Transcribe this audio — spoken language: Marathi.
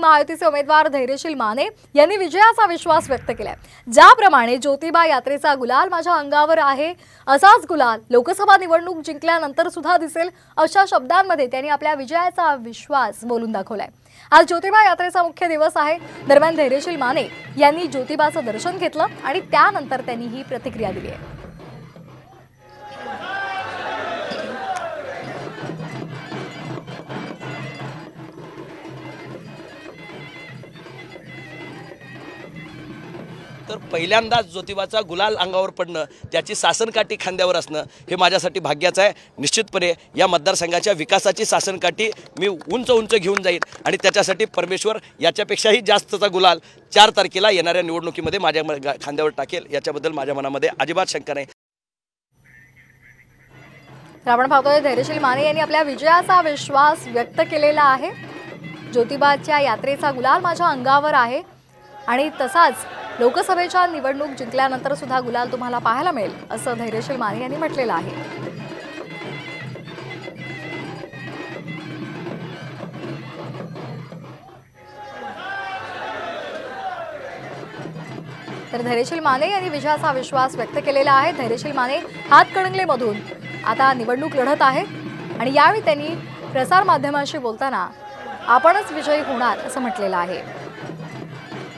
महायुतीचे उमेदवार धैर्यशील माने यांनी विजयाचा विश्वास व्यक्त केलाय। ज्याप्रमाणे ज्योतिबा यात्रेचा गुलाल माझ्या अंगावर आहे, असाच गुलाल लोकसभा निवडणूक जिंकल्यानंतर सुद्धा दिसेल, अशा शब्दांमध्ये त्यांनी आपल्या विजयाचा विश्वास बोलून दाखवलाय। आज ज्योतिबा यात्रेचा मुख्य दिवस आहे। दरम्यान धैर्यशील माने यांनी ज्योतिबाचं दर्शन घेतलं आणि त्यानंतर त्यांनी ही प्रतिक्रिया दिली आहे। तर पहिल्यांदाच ज्योतिबाचा गुलाल अंगावर पडणं, त्याची सासनकाठी खांद्यावर असणं हे माझ्यासाठी भाग्याचं आहे। निश्चितपणे या मतदारसंघाच्या विकासाची सासनकाठी मी उंच उंच घेऊन जाईन आणि त्याच्यासाठी परमेश्वर याच्यापेक्षाही जास्तचा गुलाल 4 तारखेला येणाऱ्या निवडणुकीमध्ये माझ्या खांद्यावर टाकेल, याच्याबद्दल माझ्या मनामध्ये अजिबात शंका नाही। आपण पाहतोय धैर्यशील माने यांनी आपल्या विजयाचा विश्वास व्यक्त केलेला आहे। ज्योतिबाच्या यात्रेचा गुलाल माझ्या अंगावर आहे आणि तसाच लोकसभेच्या निवडणूक जिंकल्यानंतर सुद्धा गुलाल तुम्हाला पाहायला मिळेल, असं धैर्यशील माने यांनी म्हटलेलं आहे। तर धैर्यशील माने यांनी विजयाचा विश्वास व्यक्त केलेला आहे। धैर्यशील माने हातकणंगलेमधून आता निवडणूक लढत आहेत आणि यावेळी त्यांनी प्रसार माध्यमांशी बोलताना आपणच विजयी होणार असं म्हटलेलं आहे।